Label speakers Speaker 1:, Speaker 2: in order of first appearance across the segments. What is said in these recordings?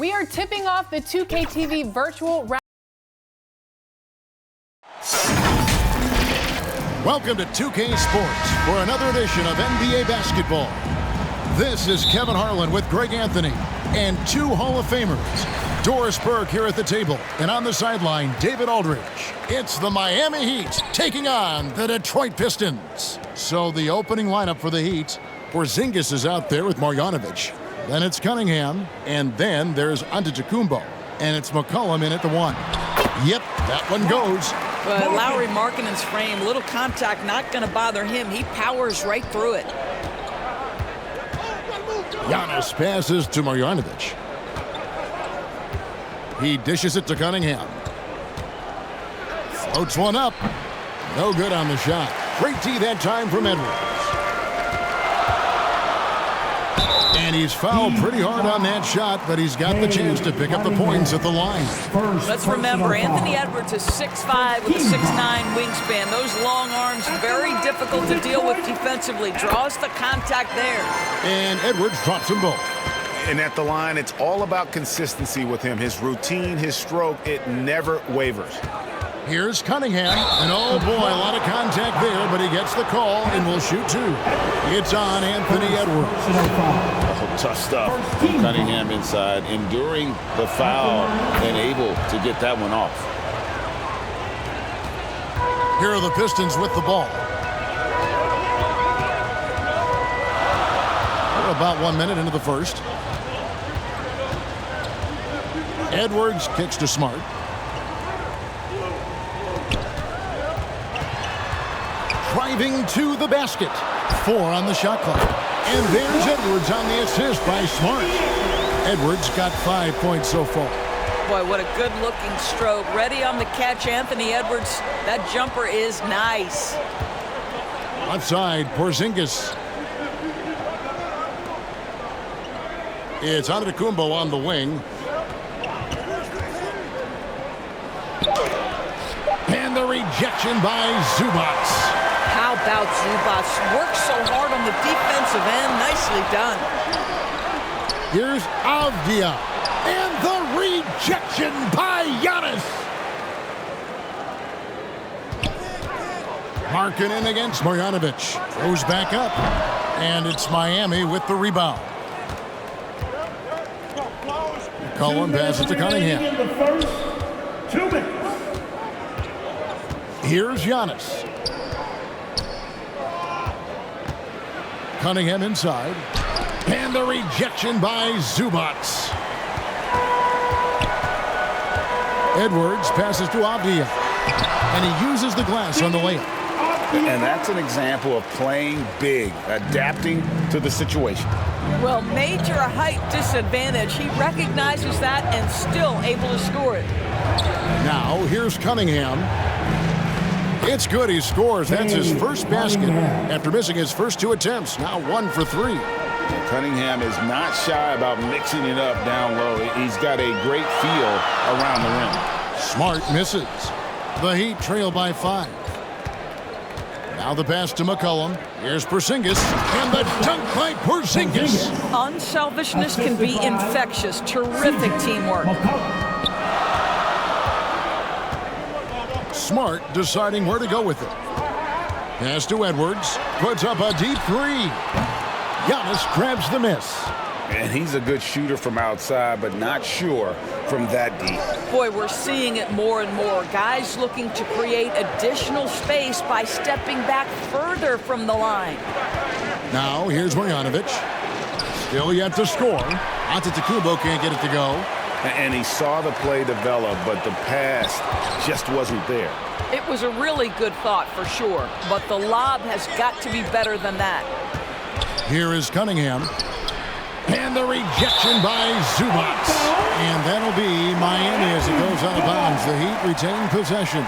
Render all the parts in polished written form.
Speaker 1: We are tipping off the 2K TV virtual round.
Speaker 2: Welcome to 2K Sports for another edition of NBA basketball. This is Kevin Harlan with Greg Anthony and two Hall of Famers. Doris Burke here at the table, and on the sideline, David Aldridge. It's the Miami Heat taking on the Detroit Pistons. So the opening lineup for the Heat, Porzingis is out there with Marjanovic. Then it's Cunningham, and then there's Antetokounmpo, and it's McCollum in at the 1. Yep, that one goes.
Speaker 3: But Lowry Markkanen's frame, little contact, not going to bother him. He powers right through it.
Speaker 2: Giannis passes to Marjanovic. He dishes it to Cunningham. Floats one up. No good on the shot. Great D that time from Edwards. And he's fouled pretty hard on that shot, but he's got the chance to pick up the points at the line.
Speaker 3: Let's remember, Anthony Edwards is 6'5" with a 6'9" wingspan. Those long arms, very difficult to deal with defensively. Draws the contact there.
Speaker 2: And Edwards drops them both.
Speaker 4: And at the line, it's all about consistency with him. His routine, his stroke, it never wavers.
Speaker 2: Here's Cunningham, and oh boy, a lot of contact there, but he gets the call and will shoot two. It's on Anthony Edwards.
Speaker 5: Oh, tough stuff from Cunningham inside, enduring the foul and able to get that one off.
Speaker 2: Here are the Pistons with the ball. We're about 1 minute into the first. Edwards kicks to Smart. Driving to the basket. 4 on the shot clock. And there's Edwards on the assist by Smart. Edwards got 5 points so far.
Speaker 3: Boy, what a good-looking stroke. Ready on the catch, Anthony Edwards. That jumper is nice.
Speaker 2: Left side, Porzingis. It's Antetokounmpo on the wing. And the rejection by Zubac.
Speaker 3: How about Zubac? Works so hard on the defensive end. Nicely done.
Speaker 2: Here's Avdia. And the rejection by Giannis. Markkanen against Marjanovic. Goes back up. And it's Miami with the rebound. McCollum passes to Cunningham.
Speaker 6: In the first 2 minutes.
Speaker 2: Here's Giannis. Cunningham inside. And the rejection by Zubac. Edwards passes to Avdia. And he uses the glass on the layup.
Speaker 5: And that's an example of playing big, adapting to the situation.
Speaker 3: Well, major height disadvantage. He recognizes that and still able to score it.
Speaker 2: Now, here's Cunningham. It's good, he scores. That's his first basket after missing his first 2 attempts. Now 1 for 3.
Speaker 5: Cunningham is not shy about mixing it up down low. He's got a great feel around the rim.
Speaker 2: Smart misses. The Heat trail by 5. Now the pass to McCollum. Here's Porzingis. And the dunk by Porzingis.
Speaker 3: Unselfishness can be infectious. Terrific teamwork.
Speaker 2: Smart deciding where to go with it. Pass to Edwards. Puts up a deep 3. Giannis grabs the miss.
Speaker 5: And he's a good shooter from outside, but not sure from that deep.
Speaker 3: Boy, we're seeing it more and more. Guys looking to create additional space by stepping back further from the line.
Speaker 2: Now, here's Marjanovic. Still yet to score. Antetokounmpo can't get it to go.
Speaker 5: And he saw the play develop, but the pass just wasn't there.
Speaker 3: It was a really good thought for sure, but the lob has got to be better than that.
Speaker 2: Here is Cunningham. And the rejection by Zubac. And that'll be Miami as it goes out of bounds. The Heat retain possession.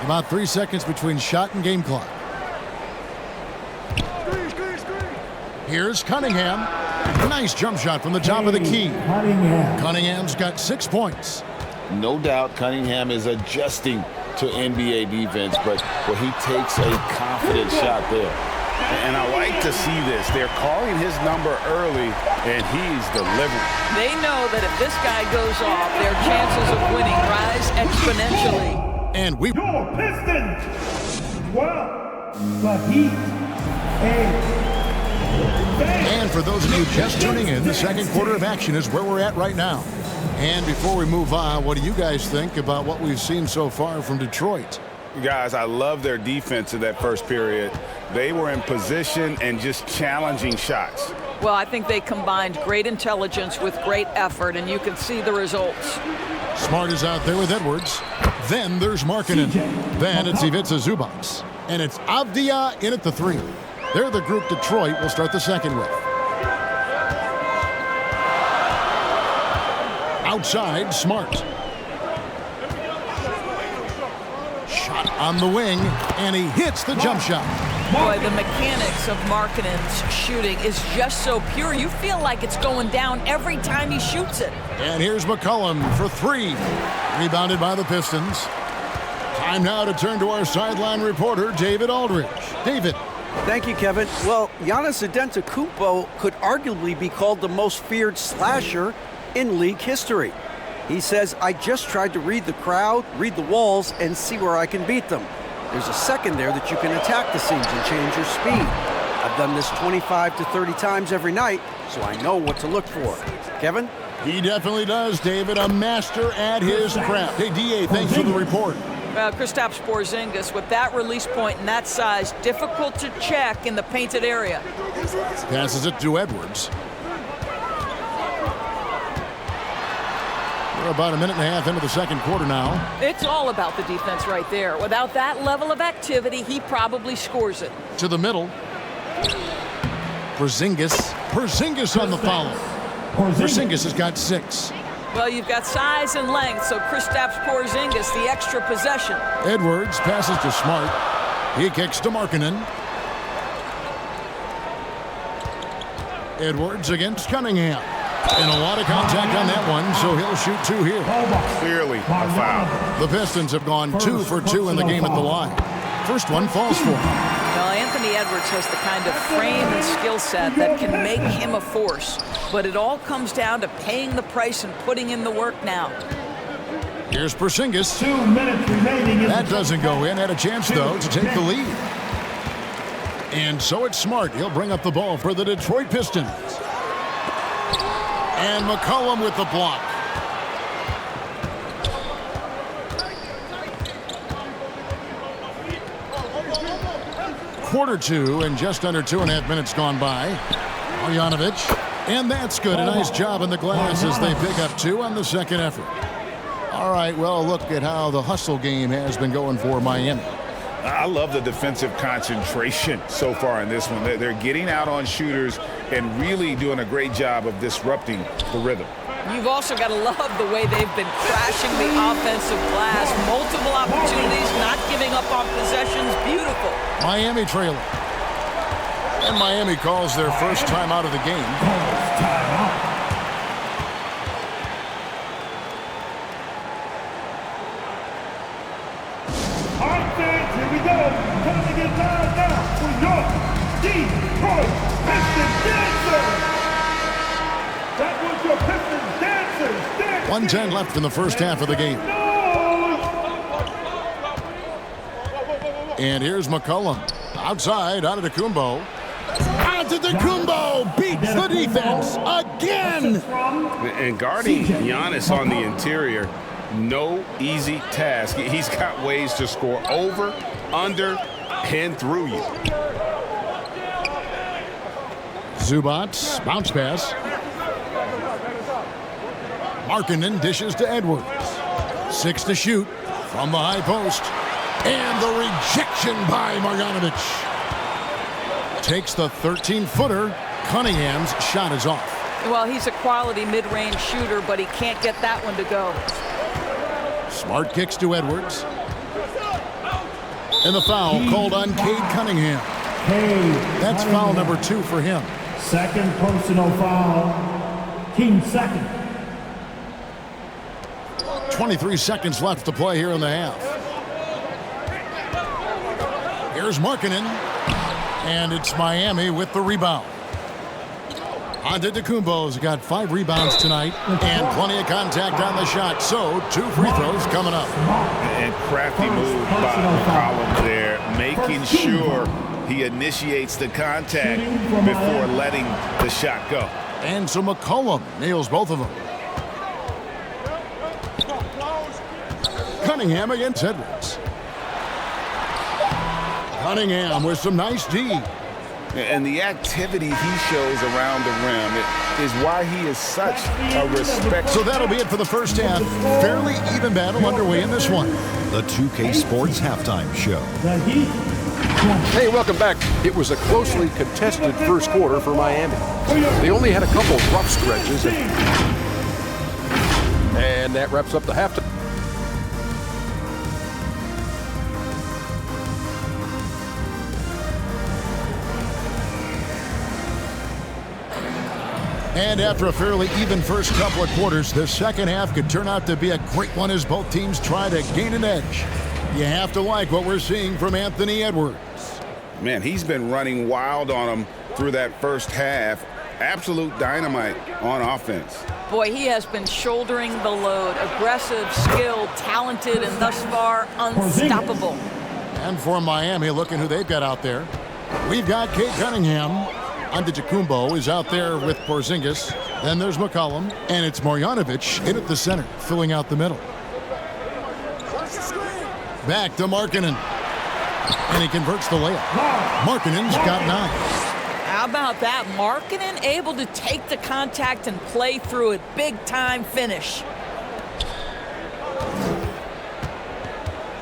Speaker 2: About 3 seconds between shot and game clock. Here's Cunningham. Nice jump shot from the top of the key. Cunningham's got 6 points.
Speaker 5: No doubt Cunningham is adjusting to NBA defense, but he takes a confident shot there. And I like to see this. They're calling his number early, and he's delivering.
Speaker 3: They know that if this guy goes off, their chances of winning rise exponentially.
Speaker 2: And we...
Speaker 6: Your Pistons 12, the Heat 8.
Speaker 2: And for those of you just tuning in, the second quarter of action is where we're at right now. And before we move on, what do you guys think about what we've seen so far from Detroit?
Speaker 4: Guys, I love their defense in that first period. They were in position and just challenging shots.
Speaker 3: Well, I think they combined great intelligence with great effort, and you can see the results.
Speaker 2: Smart is out there with Edwards. Then there's Markkanen. Then it's Ivica Zubac. And it's Avdia in at the 3. They're the group Detroit will start the second with. Outside, Smart. Shot on the wing, and he hits the jump shot.
Speaker 3: Boy, the mechanics of Markkanen's shooting is just so pure. You feel like it's going down every time he shoots it.
Speaker 2: And here's McCollum for 3. Rebounded by the Pistons. Time now to turn to our sideline reporter, David Aldridge. David.
Speaker 7: Thank you, Kevin. Well, Giannis Antetokounmpo could arguably be called the most feared slasher in league history. He says, I just tried to read the crowd, read the walls, and see where I can beat them. There's a second there that you can attack the seams and change your speed. I've done this 25 to 30 times every night, so I know what to look for. Kevin?
Speaker 2: He definitely does, David. A master at his craft. Hey, D.A., thanks for the report.
Speaker 3: Kristaps Porzingis, with that release point and that size, difficult to check in the painted area.
Speaker 2: Passes it to Edwards. We're about a minute and a half into the second quarter now.
Speaker 3: It's all about the defense right there. Without that level of activity, he probably scores it.
Speaker 2: To the middle. Porzingis on the foul. Porzingis has got 6.
Speaker 3: Well, you've got size and length, so Kristaps Porzingis, the extra possession.
Speaker 2: Edwards passes to Smart. He kicks to Markkanen. Edwards against Cunningham. And a lot of contact on that one, so he'll shoot 2 here.
Speaker 4: Clearly a foul.
Speaker 2: The Pistons have gone 2 for 2 in the game at the line. First one falls for him.
Speaker 3: Well, Anthony Edwards has the kind of frame and skill set that can make him a force. But it all comes down to paying the price and putting in the work now.
Speaker 2: Here's Porzingis.
Speaker 6: 2 minutes remaining.
Speaker 2: That doesn't go in. Had a chance, though, to take the lead. And so it's Smart. He'll bring up the ball for the Detroit Pistons. And McCollum with the block. Quarter 2 and just under 2.5 minutes gone by. Marjanovic. And that's good. A nice job in the glass as they pick up 2 on the second effort. All right, well, look at how the hustle game has been going for Miami.
Speaker 4: I love the defensive concentration so far in this one. They're getting out on shooters and really doing a great job of disrupting the rhythm.
Speaker 3: You've also got to love the way they've been crashing the offensive glass. Multiple opportunities, not giving up on possessions. Beautiful.
Speaker 2: Miami trailing. And Miami calls their first time out of the game.
Speaker 6: All right, fans, here we go. Time to get down now for your Detroit Pistons dancers. That was your Pistons dancers.
Speaker 2: 1:10 left in the first half of the game. And here's McCollum. Outside, Antetokounmpo. Antetokounmpo beats the defense again.
Speaker 5: And guarding Giannis on the interior, no easy task. He's got ways to score over, under, and through you.
Speaker 2: Zubac, bounce pass. Markkanen dishes to Edwards. 6 to shoot from the high post. And the rejection by Marjanovic. Takes the 13-footer. Cunningham's shot is off.
Speaker 3: Well, he's a quality mid-range shooter, but he can't get that one to go.
Speaker 2: Smart kicks to Edwards. And the foul called on Cade Cunningham. That's foul number 2 for him.
Speaker 6: Second personal foul. Team second.
Speaker 2: 23 seconds left to play here in the half. Here's Markkanen. And it's Miami with the rebound. Antetokounmpo's got 5 rebounds tonight and plenty of contact on the shot. So 2 free throws coming up.
Speaker 4: And crafty move by McCollum there, making sure he initiates the contact before letting the shot go.
Speaker 2: And so McCollum nails both of them. Cunningham against Edwards. Cunningham with some nice D.
Speaker 4: And the activity he shows around the rim is why he is such a respect.
Speaker 2: So that'll be it for the first half. Fairly even battle underway in this one.
Speaker 8: The 2K Sports Halftime Show.
Speaker 9: Hey, welcome back. It was a closely contested first quarter for Miami. They only had a couple rough stretches. And that wraps up the halftime.
Speaker 2: And after a fairly even first couple of quarters, the second half could turn out to be a great one as both teams try to gain an edge. You have to like what we're seeing from Anthony Edwards.
Speaker 4: Man, he's been running wild on him through that first half. Absolute dynamite on offense.
Speaker 3: Boy, he has been shouldering the load. Aggressive, skilled, talented, and thus far unstoppable.
Speaker 2: And for Miami, looking who they've got out there. We've got Cade Cunningham. Antetokounmpo is out there with Porzingis. Then there's McCollum. And it's Marjanovic in at the center, filling out the middle. Back to Markkanen. And he converts the layup. Markkanen's got 9.
Speaker 3: How about that? Markkanen able to take the contact and play through it. Big-time finish.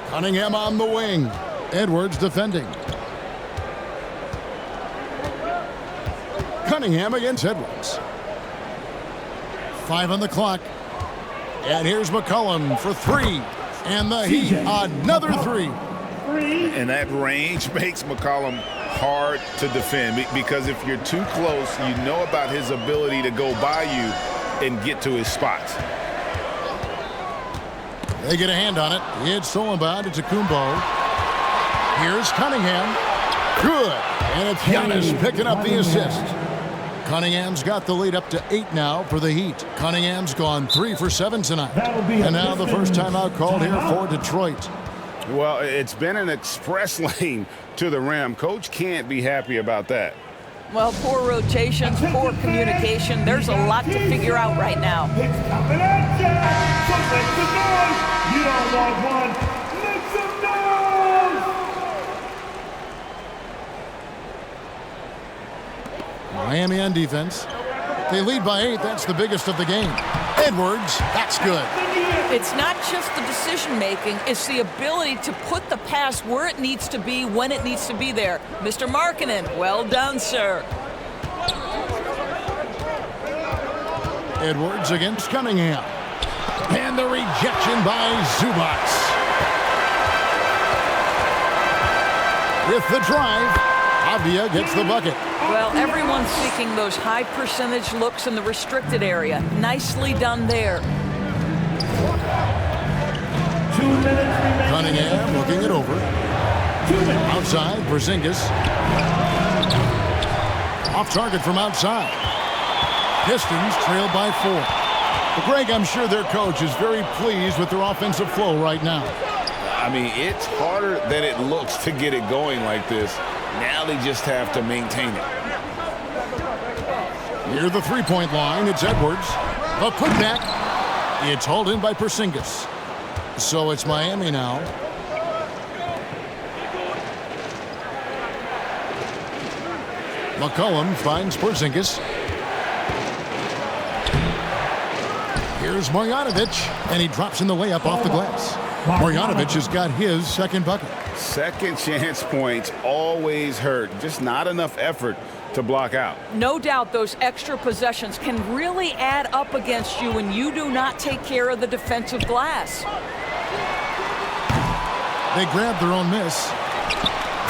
Speaker 2: Cunningham on the wing. Edwards defending. Cunningham against Edwards. 5 on the clock. And here's McCollum for 3. And the Heat, another 3.
Speaker 4: And that range makes McCollum hard to defend because if you're too close, you know about his ability to go by you and get to his spots.
Speaker 2: They get a hand on it. It's stolen by Antetokounmpo. Here's Cunningham. Good. And it's Giannis picking up the assist. Cunningham's got the lead up to 8 now for the Heat. Cunningham's gone 3 for 7 tonight. And now the first timeout called here for Detroit.
Speaker 4: Well, it's been an express lane to the rim. Coach can't be happy about that.
Speaker 3: Well, poor rotations, poor communication. There's a lot to figure out right now.
Speaker 6: It's coming at you! So make some noise! You don't want one! Make some noise!
Speaker 2: Miami on defense. They lead by 8. That's the biggest of the game. Edwards, that's good.
Speaker 3: It's not just the decision-making, it's the ability to put the pass where it needs to be, when it needs to be there. Mr. Markkanen, well done, sir.
Speaker 2: Edwards against Cunningham. And the rejection by Zubac. With the drive, Avdia gets the bucket.
Speaker 3: Well, everyone's seeking those high percentage looks in the restricted area. Nicely done there.
Speaker 6: 2 minutes remaining.
Speaker 2: Cunningham looking it over. Outside, Porzingis. Off target from outside. Pistons trailed by 4. But Greg, I'm sure their coach is very pleased with their offensive flow right now.
Speaker 4: I mean, it's harder than it looks to get it going like this. Now they just have to maintain it.
Speaker 2: Near the three-point line, it's Edwards. The putback. It's hauled in by Porzingis. So it's Miami now. McCollum finds Porzingis. Here's Marjanovic, and he drops in the layup off the glass. Marjanovic has got his second bucket.
Speaker 4: Second chance points always hurt. Just not enough effort to block out.
Speaker 3: No doubt those extra possessions can really add up against you when you do not take care of the defensive glass.
Speaker 2: They grab their own miss.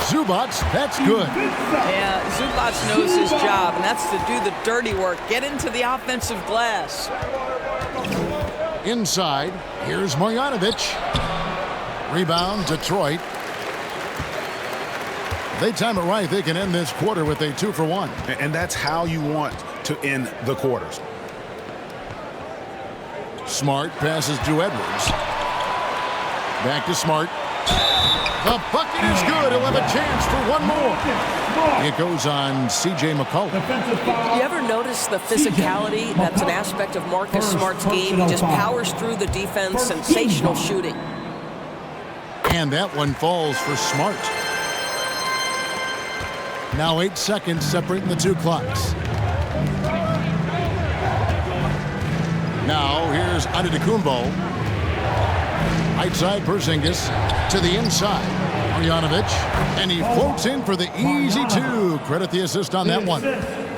Speaker 2: Zubac, that's good.
Speaker 3: Yeah, Zubac knows his job, and that's to do the dirty work. Get into the offensive glass.
Speaker 2: Inside, here's Marjanovic. Rebound, Detroit. If they time it right, they can end this quarter with a 2 for 1.
Speaker 4: And that's how you want to end the quarters.
Speaker 2: Smart passes to Edwards. Back to Smart. The bucket is good. He'll have a chance for one more. It goes on C.J. McCollum.
Speaker 3: You ever notice the physicality? That's an aspect of Marcus Smart's game. He just powers through the defense. Sensational shooting.
Speaker 2: And that one falls for Smart. Now 8 seconds separating the two clocks. Now here's Antetokounmpo. Right side Porzingis to the inside. Marjanovic. And he floats in for the easy 2. Credit the assist on that one.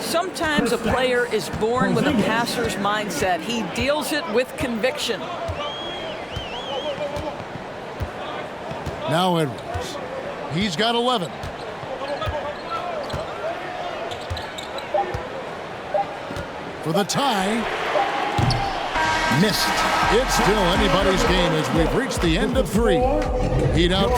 Speaker 3: Sometimes a player is born with a passer's mindset. He deals it with conviction.
Speaker 2: Now Edwards. He's got 11. For the tie. Missed. It's still anybody's game as we've reached the end of 3. Heat out.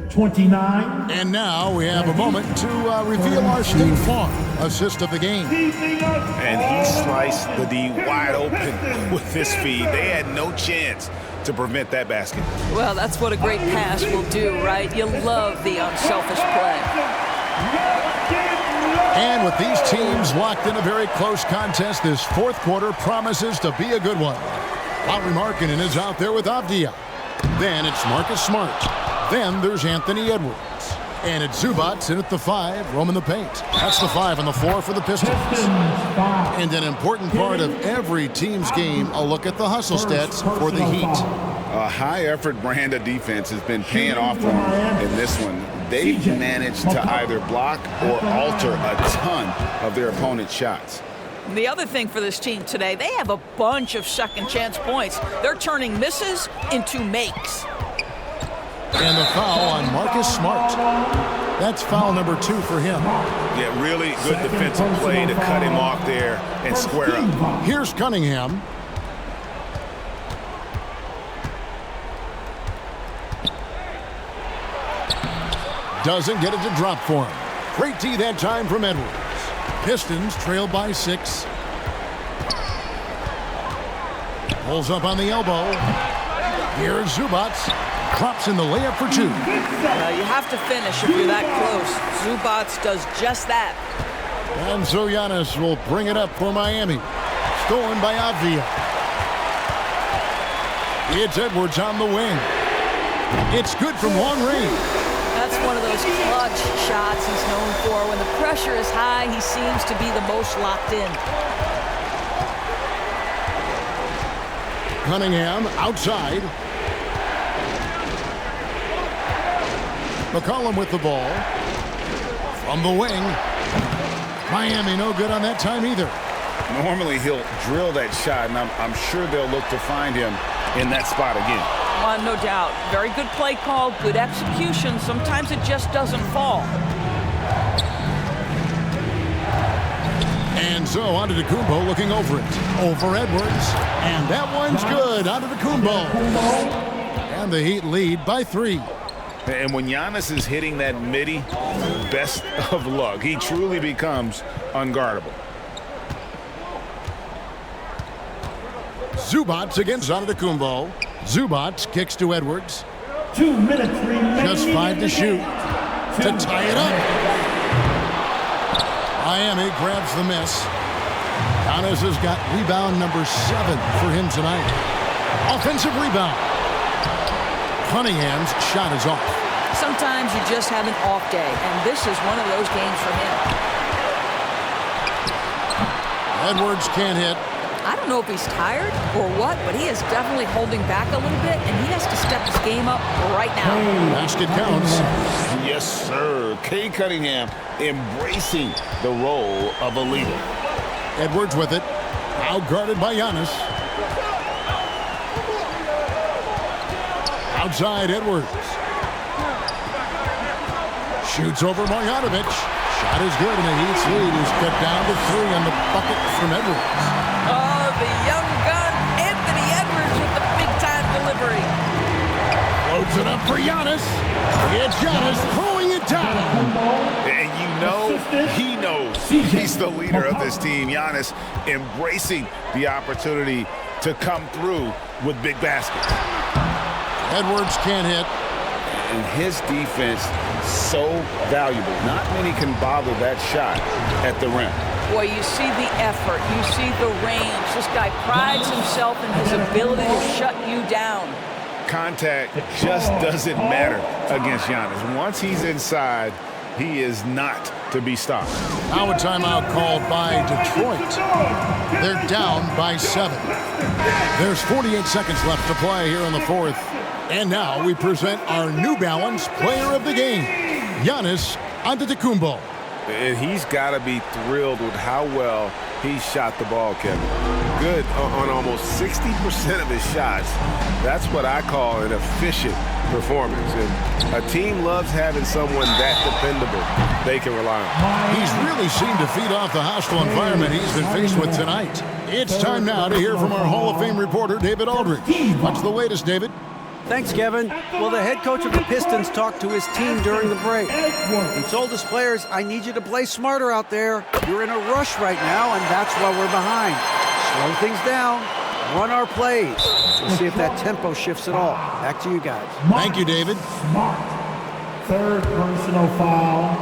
Speaker 6: 29.
Speaker 2: And now we have a moment to reveal our State Farm assist of the game.
Speaker 4: And he sliced the D wide open with his feed. They had no chance to prevent that basket.
Speaker 3: Well, that's what a great pass will do, right? You love the unselfish play.
Speaker 2: And with these teams locked in a very close contest, this fourth quarter promises to be a good one. Lauri Markkanen is out there with Avdia. Then it's Marcus Smart. Then there's Anthony Edwards. And it's Zubac in at the 5, roaming the paint. That's the 5 on the floor for the Pistons. And an important part of every team's game, a look at the hustle stats for the Heat.
Speaker 4: A high-effort brand of defense has been paying off for them in this one. They've managed to either block or alter a ton of their opponent's shots.
Speaker 3: The other thing for this team today, they have a bunch of second chance points. They're turning misses into makes.
Speaker 2: And the foul on Marcus Smart. That's foul number 2 for him.
Speaker 4: Yeah, really good defensive play to cut him off there and square up.
Speaker 2: Here's Cunningham. Doesn't get it to drop for him. Great D that time from Edwards. Pistons trail by 6. Pulls up on the elbow. Here's Zubac. Drops in the layup for 2.
Speaker 3: You have to finish if you're that close. Zubac does just that.
Speaker 2: And so Giannis will bring it up for Miami. Stolen by Avdia. It's Edwards on the wing. It's good from long range.
Speaker 3: That's one of those clutch shots he's known for. When the pressure is high, he seems to be the most locked in.
Speaker 2: Cunningham outside. McCollum with the ball. From the wing. Miami no good on that time either.
Speaker 4: Normally he'll drill that shot, and I'm sure they'll look to find him in that spot again.
Speaker 3: No doubt. Very good play call, good execution. Sometimes it just doesn't fall.
Speaker 2: And so Antetokounmpo looking over it. Over Edwards. And that one's good. Antetokounmpo. And the Heat lead by 3.
Speaker 4: And when Giannis is hitting that midi, best of luck. He truly becomes unguardable.
Speaker 2: Zubac against Antetokounmpo. Zubac kicks to Edwards.
Speaker 6: 2 minutes remaining.
Speaker 2: Just 5 to shoot. To tie it up. Miami grabs the miss. Giannis has got rebound number 7 for him tonight. Offensive rebound. Cunningham's shot is off.
Speaker 3: Sometimes you just have an off day, and this is one of those games for him.
Speaker 2: Edwards can't hit.
Speaker 3: I don't know if he's tired or what, but he is definitely holding back a little bit, and he has to step his game up right now.
Speaker 2: Basket counts.
Speaker 4: Yes, sir. Cade Cunningham embracing the role of a leader.
Speaker 2: Edwards with it. Out guarded by Giannis. Outside Edwards. Shoots over Marjanovic. Shot is good, and the Heat's lead is cut down to 3 on the bucket from Edwards.
Speaker 3: Oh, the young gun, Anthony Edwards with the big-time delivery.
Speaker 2: Floats it up for Giannis. It's Giannis throwing it down.
Speaker 4: And you know he knows he's the leader of this team. Giannis embracing the opportunity to come through with big baskets.
Speaker 2: Edwards can't hit.
Speaker 5: And his defense so valuable. Not many can bother that shot at the rim.
Speaker 3: Boy, you see the effort. You see the range. This guy prides himself in his ability to shut you down.
Speaker 4: Contact just doesn't matter against Giannis. Once he's inside, he is not to be stopped.
Speaker 2: Now a timeout called by Detroit. They're down by 7. There's 48 seconds left to play here in the fourth. And now we present our New Balance player of the game, Giannis Antetokounmpo.
Speaker 5: And he's got to be thrilled with how well he shot the ball, Kevin. Good on almost 60% of his shots. That's what I call an efficient performance. And a team loves having someone that dependable they can rely on.
Speaker 2: He's really seemed to feed off the hostile environment he's been faced with tonight. It's time now to hear from our Hall of Fame reporter, David Aldridge. What's the latest, David?
Speaker 7: Thanks, Kevin. Well, the head coach of the Pistons talked to his team during the break. He told his players, I need you to play smarter out there. You're in a rush right now, and that's why we're behind. Slow things down. Run our plays. We'll see if that tempo shifts at all. Back to you guys.
Speaker 2: Thank you, David.
Speaker 6: Smart. Third personal foul.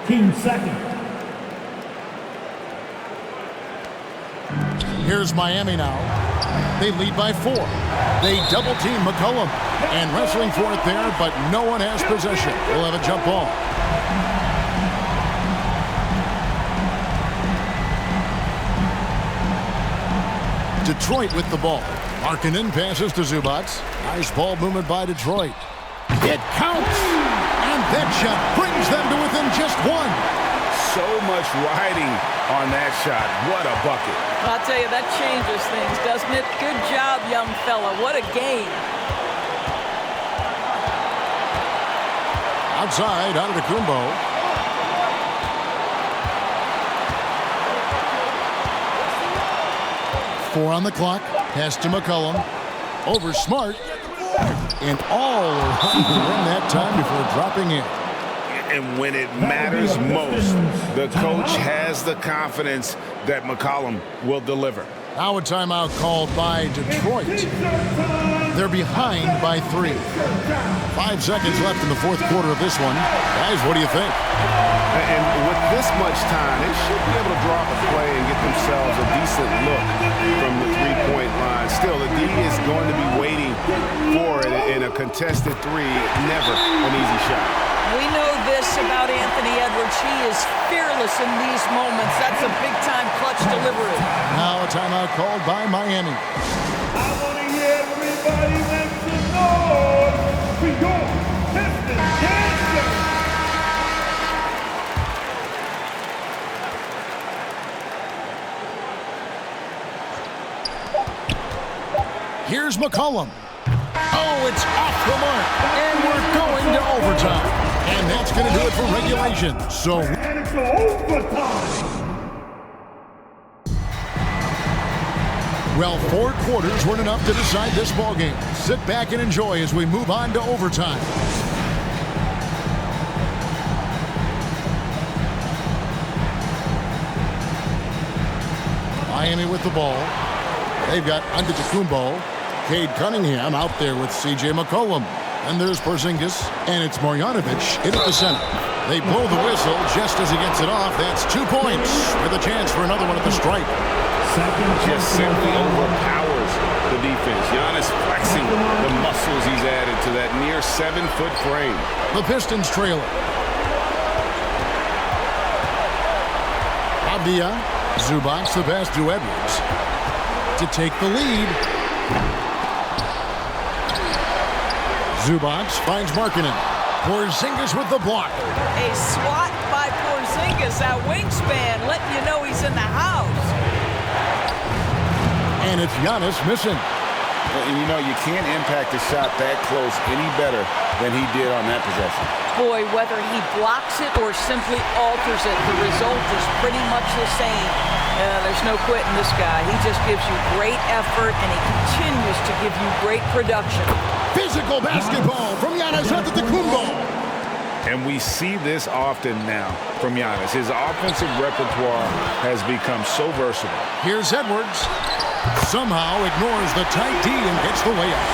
Speaker 6: Team second.
Speaker 2: Here's Miami now. They lead by 4. They double-team McCollum. And wrestling for it there, but no one has possession. We'll have a jump ball. Detroit with the ball. Markkanen passes to Zubac. Nice ball movement by Detroit. It counts! And that shot brings them to within just 1.
Speaker 5: So much riding on that shot. What a bucket.
Speaker 3: I'll tell you, that changes things, doesn't it? Good job, young fella. What a game.
Speaker 2: Outside, Antetokounmpo. Four on the clock. Pass to McCollum. Over Smart. And all around the rim that time before dropping in.
Speaker 4: And when it matters most, the coach has the confidence that McCollum will deliver.
Speaker 2: Now a timeout called by Detroit. They're behind by 3. 5 seconds left in the fourth quarter of this one. Guys, what do you think?
Speaker 5: And with this much time, they should be able to draw up a play and get themselves a decent look from the three-point line. Still, the D is going to be waiting for it in a contested 3. Never an easy shot.
Speaker 3: We know this about Anthony Edwards. He is fearless in these moments. That's a big-time clutch delivery.
Speaker 2: Now a timeout called by Miami.
Speaker 6: I want to hear everybody make some noise for your Pistons dancer.
Speaker 2: Here's McCollum. Oh, it's off the mark. And we're going to overtime. And that's going to do it for regulation. So,
Speaker 6: And it's overtime.
Speaker 2: well, 4 quarters weren't enough to decide this ballgame. Sit back and enjoy as we move on to overtime. Miami with the ball. They've got Antetokounmpo. Cade Cunningham out there with C.J. McCollum. And there's Porzingis, and it's Marjanovic in at the center. They blow the whistle just as he gets it off. That's 2 points with a chance for another one at the stripe.
Speaker 5: Just simply overpowers the defense. Giannis flexing the muscles he's added to that near 7-foot frame.
Speaker 2: The Pistons trail it. Abdia, Zubac the pass to Edwards to take the lead. Zubac finds Markkanen. Porzingis with the block.
Speaker 3: A swat by Porzingis, that wingspan, letting you know he's in the house.
Speaker 2: And it's Giannis missing.
Speaker 5: And you know, you can't impact a shot that close any better than he did on that possession.
Speaker 3: Boy, whether he blocks it or simply alters it, the result is pretty much the same. There's no quitting this guy. He just gives you great effort, and he continues to give you great production.
Speaker 2: Physical basketball from Giannis Antetokounmpo.
Speaker 4: And we see this often now from Giannis. His offensive repertoire has become so versatile.
Speaker 2: Here's Edwards. Somehow ignores the tight D and gets the layup.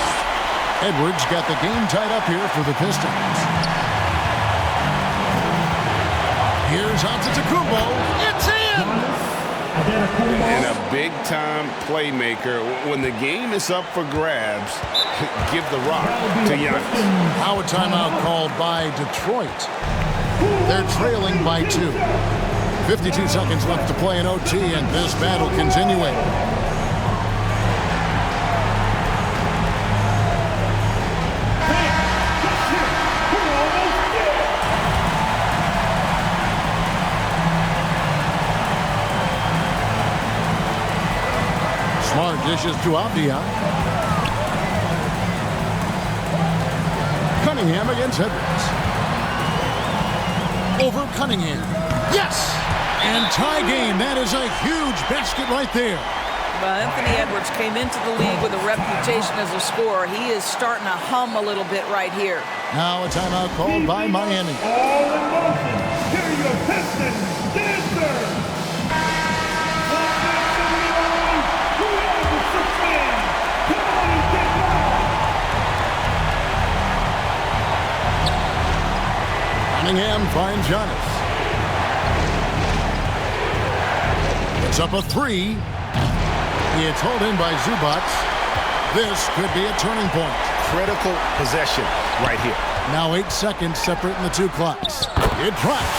Speaker 2: Edwards got the game tied up here for the Pistons. Here's Antetokounmpo. It's in!
Speaker 5: And a big-time playmaker. When the game is up for grabs, give the rock to Giannis.
Speaker 2: Now a timeout called by Detroit. They're trailing by 2. 52 seconds left to play in OT, and this battle continuing. Smart dishes to Avdia. Cunningham against Edwards. Over Cunningham. Yes! And tie game. That is a huge basket right there.
Speaker 3: Well, Anthony Edwards came into the league with a reputation as a scorer. He is starting to hum a little bit right here.
Speaker 2: Now a timeout called by Miami.
Speaker 6: All in motion. Here are your Pistons dancers.
Speaker 2: Cunningham finds Giannis. It's up a 3. It's hauled in by Zubac. This could be a turning point.
Speaker 4: Critical possession right here.
Speaker 2: Now 8 seconds separating the 2 clocks. It drops.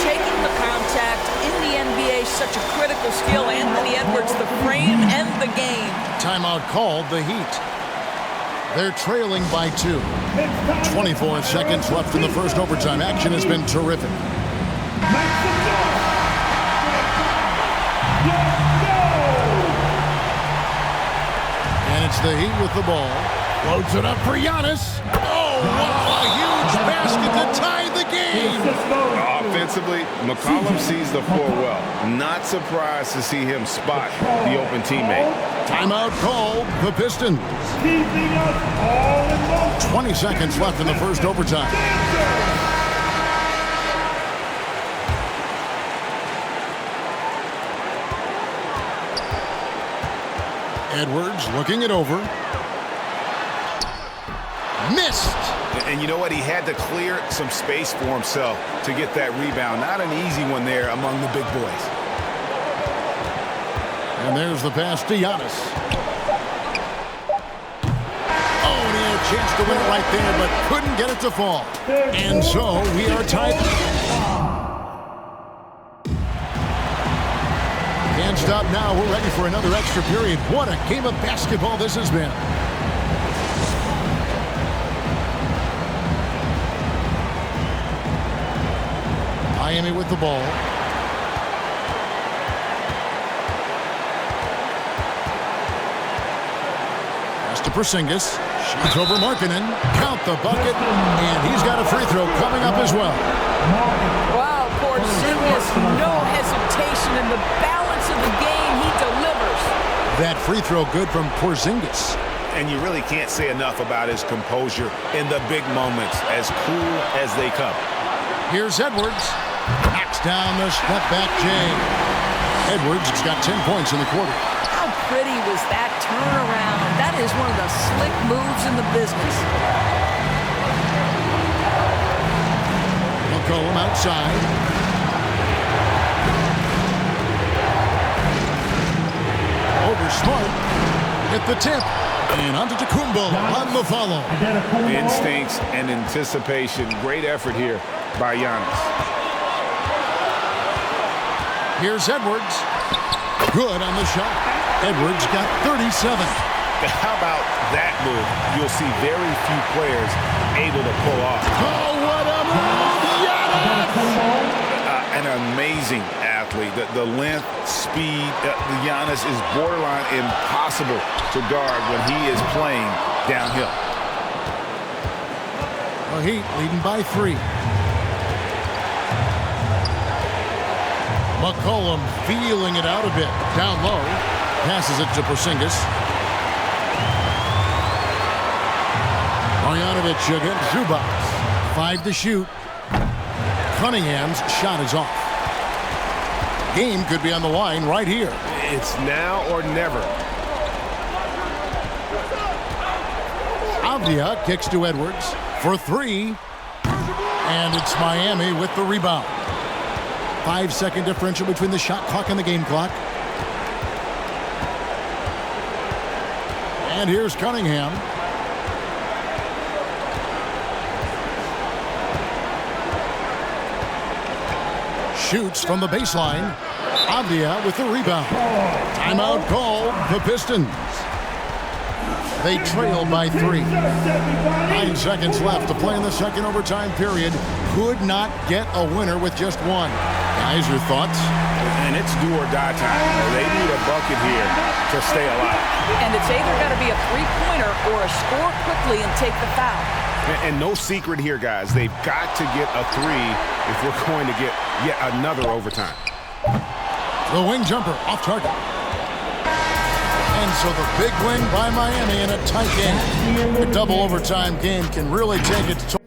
Speaker 3: Taking the contact in the NBA is such a critical skill. Anthony Edwards, the frame and the game.
Speaker 2: Timeout called the Heat. They're trailing by 2. 24 seconds left in the first overtime. Action has been terrific. And it's the Heat with the ball. Floats it up for Giannis. Oh, wow, a huge basket to tie the game.
Speaker 5: Offensively, McCollum sees the floor well. Not surprised to see him spot the open teammate.
Speaker 2: Timeout called the Pistons. 20 seconds left in the first overtime. Edwards looking it over. Missed.
Speaker 4: And you know what? He had to clear some space for himself to get that rebound. Not an easy one there among the big boys.
Speaker 2: And there's the pass to Giannis. Oh, and he had a chance to win it right there, but couldn't get it to fall. And so we are tied. Can't stop now. We're ready for another extra period. What a game of basketball this has been. Miami with the ball. Pass to Porzingis. Shoots over Markkanen. Count the bucket. And he's got a free throw coming up as well.
Speaker 3: Wow, Porzingis, no hesitation in the balance of the game. He delivers.
Speaker 2: That free throw good from Porzingis.
Speaker 4: And you really can't say enough about his composure in the big moments, as cool as they come.
Speaker 2: Here's Edwards. Knocks down the step-back J. Edwards has got 10 points in the quarter.
Speaker 3: How pretty was that turnaround? That is one of the slick moves in the business.
Speaker 2: McCollum outside. Over Smart. Hit the tip. And Antetokounmpo on the follow.
Speaker 5: Instincts and anticipation. Great effort here by Giannis.
Speaker 2: Here's Edwards. Good on the shot. Edwards got 37.
Speaker 4: How about that move? You'll see very few players able to pull off.
Speaker 2: Oh, what a move! Giannis!
Speaker 4: An amazing athlete. The length, speed, Giannis is borderline impossible to guard when he is playing downhill.
Speaker 2: The Heat leading by 3. McCollum feeling it out a bit. Down low. Passes it to Porzingis. Marjanovic against Zubac. 5 to shoot. Cunningham's shot is off. Game could be on the line right here.
Speaker 5: It's now or never.
Speaker 2: Avdia kicks to Edwards for three. And it's Miami with the rebound. 5-second differential between the shot clock and the game clock. And here's Cunningham. Shoots from the baseline. Avdia with the rebound. Timeout called the Pistons. They trail by 3. 9 seconds left to play in the second overtime period. Could not get a winner with just one. Guys, your thoughts?
Speaker 5: And it's do or die time. They need a bucket here to stay alive.
Speaker 3: And it's either got to be a three-pointer or a score quickly and take the foul.
Speaker 5: And no secret here, guys. They've got to get a 3 if we're going to get yet another overtime.
Speaker 2: The wing jumper off target. And so the big win by Miami in a tight game. A double overtime game can really take it to